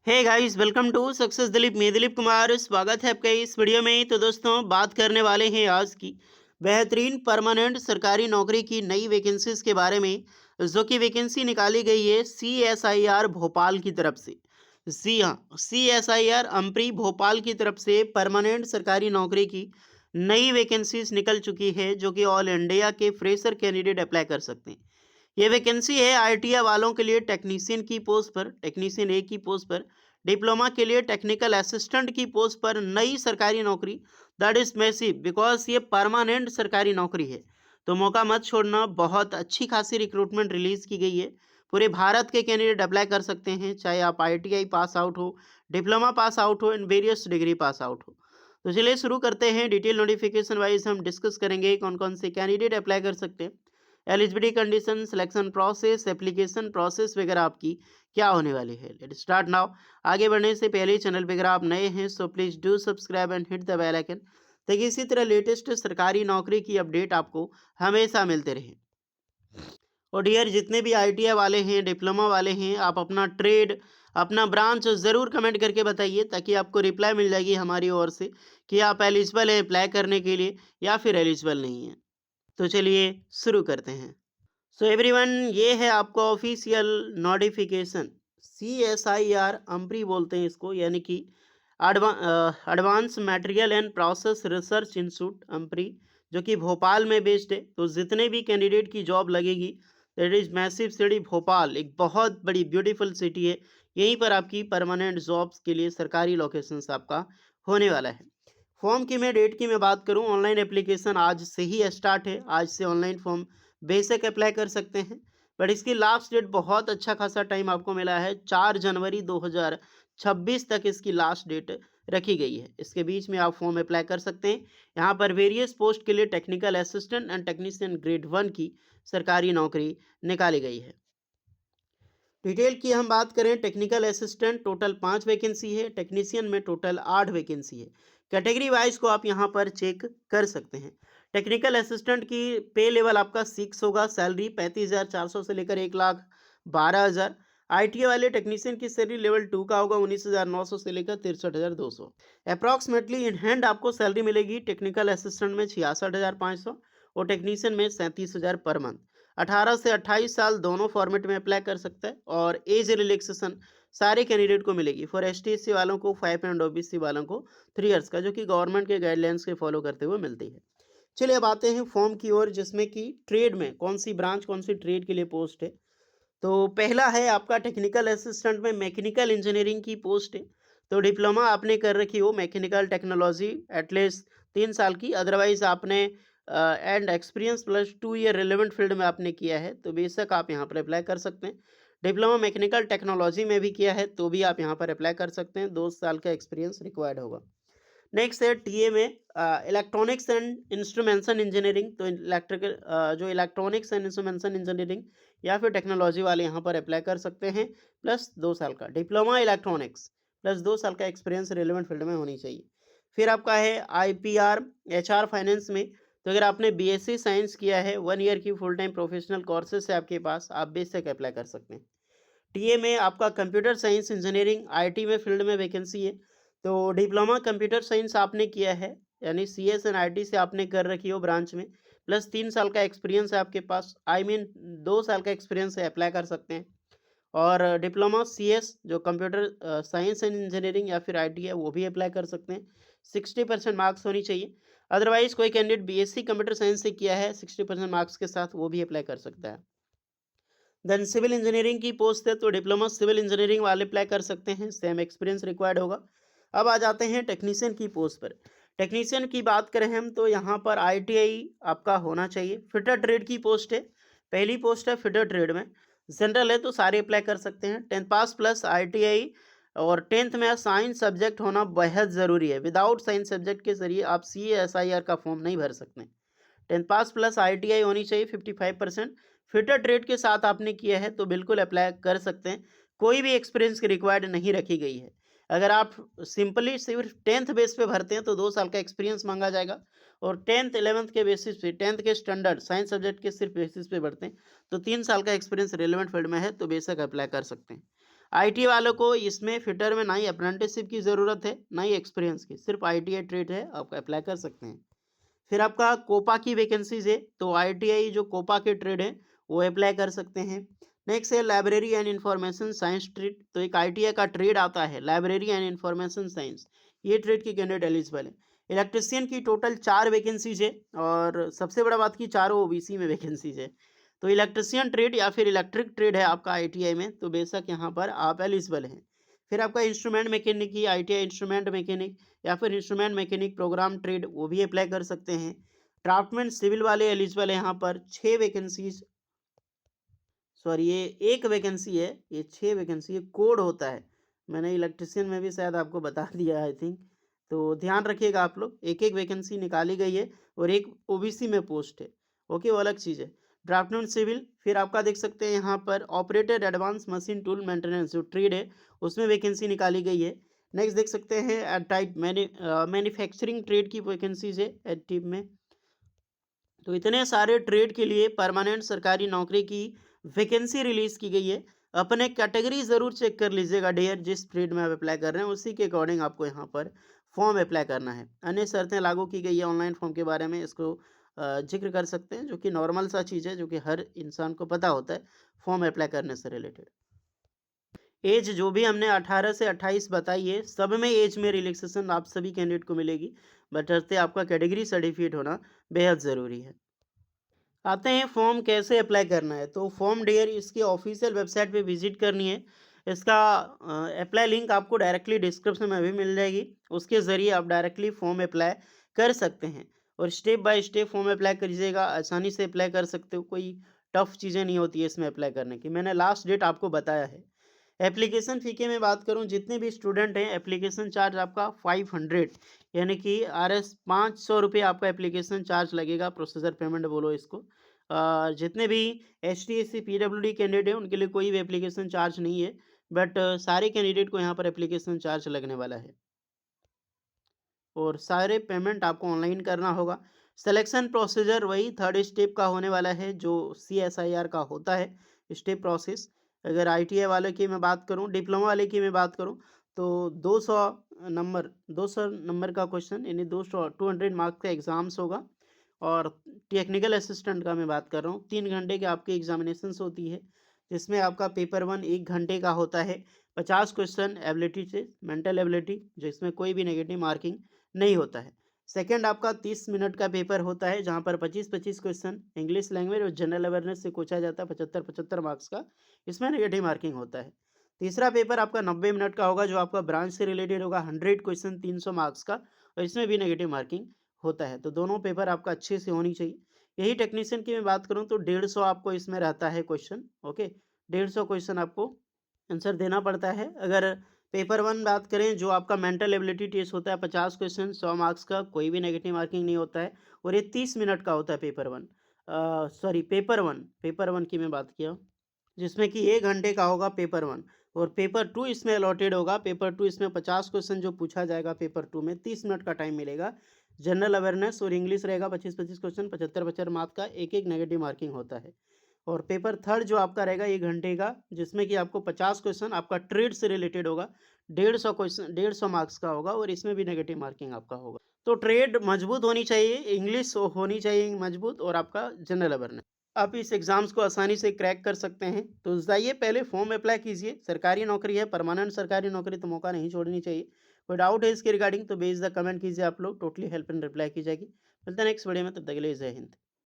Hey guys, welcome to success Dilip. मैं दिलीप कुमार, स्वागत है आपका इस वीडियो में। तो दोस्तों, बात करने वाले हैं आज की बेहतरीन परमानेंट सरकारी नौकरी की नई वैकेंसीज के बारे में, जो कि वैकेंसी निकाली गई है CSIR भोपाल की तरफ से। जी हाँ, CSIR अम्प्री भोपाल की तरफ से परमानेंट सरकारी नौकरी की नई वैकेंसीज निकल चुकी है, जो कि ऑल इंडिया के फ्रेशर कैंडिडेट अप्लाई कर सकते हैं। ये वैकेंसी है आईटीआई वालों के लिए टेक्नीशियन की पोस्ट पर, टेक्नीशियन ए की पोस्ट पर, डिप्लोमा के लिए टेक्निकल असिस्टेंट की पोस्ट पर नई सरकारी नौकरी। दैट इज मैसिव बिकॉज ये परमानेंट सरकारी नौकरी है। तो मौका मत छोड़ना, बहुत अच्छी खासी रिक्रूटमेंट रिलीज की गई है। पूरे भारत के कैंडिडेट अप्लाई कर सकते हैं, चाहे आप आईटीआई पास आउट हो, डिप्लोमा पास आउट हो, in various degree pass out हो। तो चलिए शुरू करते हैं। डिटेल नोटिफिकेशन वाइज हम डिस्कस करेंगे कौन कौन से कैंडिडेट अप्लाई कर सकते हैं, eligibility condition, selection process, application process वगैरह आपकी क्या होने वाली है। Let start now. आगे बढ़ने से पहले चैनल पे अगर आप नए हैं so please do subscribe and hit the bell icon, ताकि इसी तरह लेटेस्ट सरकारी नौकरी की अपडेट आपको हमेशा मिलते रहे। और डियर, जितने भी आईटीआई वाले हैं, डिप्लोमा वाले हैं, आप अपना ट्रेड, अपना ब्रांच ज़रूर कमेंट करके बताइए, ताकि आपको रिप्लाई मिल जाएगी हमारी ओर से कि आप एलिजिबल हैं अप्लाई करने के लिए या फिर एलिजिबल नहीं हैं। तो चलिए शुरू करते हैं। सो एवरीवन, ये है आपका ऑफिशियल नोटिफिकेशन। CSIR अम्प्री बोलते हैं इसको, यानी कि advance material and process research institute AMPRI, जो कि भोपाल में बेस्ड है। तो जितने भी कैंडिडेट की जॉब लगेगी, that is massive city Bhopal, एक बहुत बड़ी ब्यूटीफुल सिटी है। यहीं पर आपकी परमानेंट जॉब्स के लिए सरकारी लोकेशन आपका होने वाला है। फॉर्म की मैं डेट की मैं बात करूं, ऑनलाइन एप्लीकेशन आज से ही स्टार्ट है। आज से ऑनलाइन फॉर्म बेशक अप्लाई कर सकते हैं, बट इसकी लास्ट डेट बहुत अच्छा खासा टाइम आपको मिला है। 4 जनवरी 2026 तक इसकी लास्ट डेट रखी गई है। इसके बीच में आप फॉर्म अप्लाई कर सकते हैं। यहाँ पर वेरियस पोस्ट के लिए technical assistant and technician grade 1 की सरकारी नौकरी निकाली गई है। डिटेल की हम बात करें, टेक्निकल असिस्टेंट टोटल 5 वैकेंसी है, टेक्नीशियन में टोटल 8 वैकेंसी है। कैटेगरी वाइज को आप यहाँ पर चेक कर सकते हैं। टेक्निकल असिस्टेंट की पे लेवल आपका 6 होगा, सैलरी 35,400 से लेकर 1,12,000। आईटीआई वाले टेक्नीशियन की सैलरी लेवल 2 का होगा, 19,900 से लेकर 63,200। अप्रॉक्सीमेटली इन हैंड आपको सैलरी मिलेगी टेक्निकल असिस्टेंट में 66,500 और टेक्नीशियन में 37,000 पर मंथ। 18 से 28 साल दोनों फॉर्मेट में अप्लाई कर सकता है, और एज रिलैक्सेशन सारे कैंडिडेट को मिलेगी। फॉर एसटीएससी वालों को 5 एंड ओबीसी वालों को 3 इयर्स का, जो कि गवर्नमेंट के गाइडलाइंस के फॉलो करते हुए मिलती है। चलिए अब आते हैं फॉर्म की ओर, जिसमें कि ट्रेड में कौन सी ब्रांच, कौन सी ट्रेड के लिए पोस्ट है। तो पहला है आपका टेक्निकल असिस्टेंट में मैकेनिकल इंजीनियरिंग की पोस्ट है। तो डिप्लोमा आपने कर रखी हो मैकेनिकल टेक्नोलॉजी एटलीस्ट 3 साल की, अदरवाइज आपने and experience plus 2 year relevant field में आपने किया है, तो बेशक आप यहाँ पर अप्लाई कर सकते हैं। डिप्लोमा मैकेनिकल टेक्नोलॉजी में भी किया है तो भी आप यहाँ पर अप्लाई कर सकते हैं। 2 साल का एक्सपीरियंस रिक्वायर्ड होगा। नेक्स्ट है टीए में इलेक्ट्रॉनिक्स एंड इंस्ट्रूमेंटेशन इंजीनियरिंग। तो इलेक्ट्रिकल जो इलेक्ट्रॉनिक्स एंड इंस्ट्रूमेंटेशन इंजीनियरिंग या फिर टेक्नोलॉजी वाले यहाँ पर अप्लाई कर सकते हैं, प्लस 2 साल का डिप्लोमा इलेक्ट्रॉनिक्स प्लस 2 साल का एक्सपीरियंस रिलेवेंट फील्ड में होनी चाहिए। फिर आपका है आईपीआर एचआर फाइनेंस में। तो अगर आपने बीएससी साइंस किया है, 1 ईयर की फुल टाइम प्रोफेशनल कोर्सेज है आपके पास, आप बेशक अप्लाई कर सकते हैं। टीए में आपका कंप्यूटर साइंस इंजीनियरिंग आईटी में फील्ड में वैकेंसी है। तो डिप्लोमा कंप्यूटर साइंस आपने किया है, यानी सीएस एंड आईटी से आपने कर रखी हो ब्रांच में, प्लस 3 साल का एक्सपीरियंस है आपके पास, आई मीन 2 साल का एक्सपीरियंस है, अप्लाई कर सकते हैं। और डिप्लोमा सीएस जो कंप्यूटर साइंस एंड इंजीनियरिंग या फिर आईटी है, वो भी अप्लाई कर सकते हैं। 60% मार्क्स होनी चाहिए। अदरवाइज कोई कैंडिडेट बीएससी कंप्यूटर साइंस से किया है 60% मार्क्स के साथ, वो भी अप्लाई कर सकता है। देन सिविल इंजीनियरिंग की पोस्ट है, तो डिप्लोमा सिविल इंजीनियरिंग वाले अप्लाई कर सकते हैं, सेम एक्सपीरियंस रिक्वायर्ड होगा। अब आ जाते हैं टेक्नीशियन की पोस्ट पर। टेक्नीशियन की बात करें हम, तो यहाँ पर आईटीआई आपका होना चाहिए। फिटर ट्रेड की पोस्ट है, पहली पोस्ट है फिटर ट्रेड में। जनरल है तो सारे अप्लाई कर सकते हैं। 10th पास प्लस आईटीआई, और 10th में साइंस सब्जेक्ट होना बेहद ज़रूरी है। विदाउट साइंस सब्जेक्ट के जरिए आप CSIR का फॉर्म नहीं भर सकते। 10th पास प्लस आईटीआई होनी चाहिए 55%। फिटर ट्रेड के साथ आपने किया है तो बिल्कुल अप्लाई कर सकते हैं, कोई भी एक्सपीरियंस की रिक्वायर्ड नहीं रखी गई है। अगर आप सिंपली सिर्फ 10th बेस पे भरते हैं तो 2 साल का एक्सपीरियंस मांगा जाएगा, और 10th 11th के बेसिस पे, 10th के स्टैंडर्ड साइंस सब्जेक्ट के सिर्फ बेसिस पे भरते हैं तो 3 साल का एक्सपीरियंस रिलेवेंट फील्ड में है तो बेशक अप्लाई कर सकते हैं। आईटी वालों को इसमें फिटर में ना ही अप्रेंटिसशिप की ज़रूरत है, ना ही एक्सपीरियंस की, सिर्फ आईटीआई ट्रेड है, आप अप्लाई कर सकते हैं। फिर आपका कोपा की वैकेंसीज है, तो आईटीआई जो कोपा के ट्रेड है वो अप्लाई कर सकते हैं। नेक्स्ट है library and information science trade, तो एक आईटीआई का ट्रेड आता है लाइब्रेरी एंड इंफॉर्मेशन साइंस, ये ट्रेड की कैंडिडेट एलिजिबल है। इलेक्ट्रिशियन की टोटल 4 वैकेंसीज है और सबसे बड़ा बात की चारों ओबीसी में वैकेंसीज है। तो इलेक्ट्रिशियन ट्रेड या फिर इलेक्ट्रिक ट्रेड है आपका आईटीआई में, तो बेशक यहाँ पर आप एलिजिबल हैं। फिर आपका इंस्ट्रूमेंट मैकेनिक की आईटीआई इंस्ट्रूमेंट मैकेनिक या फिर इंस्ट्रूमेंट मैकेनिक प्रोग्राम ट्रेड वो भी अप्लाई कर सकते हैं। ड्राफ्टमैन सिविल वाले एलिजिबल है यहाँ पर 6 वैकेंसीज, सॉरी ये 1 वैकेंसी है, ये 6 वैकेंसी है, कोड होता है। मैंने इलेक्ट्रिशियन में भी शायद आपको बता दिया आई थिंक, तो ध्यान रखिएगा आप लोग, एक-एक वैकेंसी निकाली गई है और एक ओबीसी में पोस्ट है। ओके, वो अलग चीज़ है। ड्राफ्टमैन सिविल, फिर आपका देख सकते हैं यहाँ पर operator advance machine tool maintenance जो ट्रेड है, उसमें वैकेंसी निकाली गई है। नेक्स्ट देख सकते हैं टाइप मैन्युफैक्चरिंग ट्रेड की वैकेंसीज है एडटिव में। तो इतने सारे ट्रेड के लिए परमानेंट सरकारी नौकरी की वैकेंसी रिलीज की गई है। अपने कैटेगरी ज़रूर चेक कर लीजिएगा डियर, जिस ट्रेड में आप अप्लाई कर रहे हैं उसी के अकॉर्डिंग आपको यहाँ पर फॉर्म अप्लाई करना है। अन्य शर्तें लागू की गई है ऑनलाइन फॉर्म के बारे में, इसको जिक्र कर सकते हैं, जो कि नॉर्मल सा चीज़ है, जो कि हर इंसान को पता होता है फॉर्म अप्लाई करने से रिलेटेड। एज जो भी हमने 18 से 28 बताई है, सब में एज में रिलैक्सेशन आप सभी कैंडिडेट को मिलेगी, बशर्ते आपका कैटेगरी सर्टिफिकेट होना बेहद ज़रूरी है। आते हैं फॉर्म कैसे अप्लाई करना है, तो फॉर्म डियर इसकी ऑफिशियल वेबसाइट पे विजिट करनी है। इसका अप्लाई लिंक आपको डायरेक्टली डिस्क्रिप्शन में भी मिल जाएगी, उसके ज़रिए आप डायरेक्टली फॉर्म अप्लाई कर सकते हैं और step by step form apply करिएगा, आसानी से अप्लाई कर सकते हो, कोई टफ चीज़ें नहीं होती है इसमें अप्लाई करने की। मैंने लास्ट डेट आपको बताया है। एप्लीकेशन फ़ी की मैं बात करूँ, जितने भी स्टूडेंट हैं एप्लीकेशन चार्ज आपका 500 यानी कि आरएस 500 रुपये आपका एप्लीकेशन चार्ज लगेगा, प्रोसेसर पेमेंट बोलो इसको। जितने भी एसटी एससी पीडब्ल्यूडी कैंडिडेट हैं उनके लिए कोई भी एप्लीकेशन चार्ज नहीं है, बट सारे कैंडिडेट को यहाँ पर एप्लीकेशन चार्ज लगने वाला है और सारे पेमेंट आपको ऑनलाइन करना होगा। सिलेक्शन प्रोसीजर वही थर्ड स्टेप का होने वाला है जो सीएसआईआर का होता है स्टेप प्रोसेस। अगर आईटीआई वाले की मैं बात करूं, डिप्लोमा वाले की मैं बात करूं, तो 200 नंबर का क्वेश्चन यानी 200 मार्क्स का एग्ज़ाम्स होगा। और टेक्निकल असिस्टेंट का मैं बात कर रहा हूँ, 3 घंटे की आपकी एग्जामिनेशंस होती है, जिसमें आपका पेपर 1 1 घंटे का होता है। 50 क्वेश्चन एबिलिटी से, मेंटल एबिलिटी, जिसमें कोई भी नेगेटिव मार्किंग नहीं होता है। सेकंड आपका 30 मिनट का पेपर होता है, जहाँ पर 25-25 क्वेश्चन इंग्लिश लैंग्वेज और जनरल अवेयरनेस से पूछा जाता है, 75-75 मार्क्स का, इसमें नेगेटिव मार्किंग होता है। तीसरा पेपर आपका 90 मिनट का होगा, जो आपका ब्रांच से रिलेटेड होगा, 100 क्वेश्चन 300 मार्क्स का, और इसमें भी नेगेटिव मार्किंग होता है। तो दोनों पेपर आपका अच्छे से होनी चाहिए। यही टेक्नीशियन की मैं बात करूँ तो 150 आपको इसमें रहता है क्वेश्चन, ओके, 150 क्वेश्चन आपको आंसर देना पड़ता है। अगर पेपर 1 बात करें, जो आपका मेंटल एबिलिटी टेस्ट होता है, 50 क्वेश्चन 100 मार्क्स का, कोई भी नेगेटिव मार्किंग नहीं होता है और ये 30 मिनट का होता है पेपर 1। सॉरी पेपर 1 की मैं बात किया, जिसमें कि 1 घंटे का होगा पेपर 1 और पेपर 2 इसमें अलॉटेड होगा। पेपर 2 इसमें 50 क्वेश्चन जो पूछा जाएगा पेपर 2 में, 30 मिनट का टाइम मिलेगा। जनरल अवेयरनेस और इंग्लिश रहेगा 25-25 क्वेश्चन, 75-75 मार्क का, एक-एक नेगेटिव मार्किंग होता है। और पेपर थर्ड जो आपका रहेगा 1 घंटे का, जिसमें कि आपको 50 क्वेश्चन आपका ट्रेड से रिलेटेड होगा, 150 क्वेश्चन 150 मार्क्स का होगा और इसमें भी नेगेटिव मार्किंग आपका होगा। तो ट्रेड मजबूत होनी चाहिए, इंग्लिश होनी चाहिए मजबूत, और आपका जनरल अवेयरनेस। आप इस एग्ज़ाम्स को आसानी से क्रैक कर सकते हैं। तो जाइए पहले फॉर्म अप्लाई कीजिए, सरकारी नौकरी है, परमानेंट सरकारी नौकरी, तो मौका नहीं छोड़नी चाहिए। कोई डाउट है इसके रिगार्डिंग तो बेझिझक कमेंट कीजिए आप लोग, टोटली हेल्प एंड रिप्लाई की जाएगी। मिलते हैं नेक्स्ट वीडियो में, तब तक के लिए जय हिंद।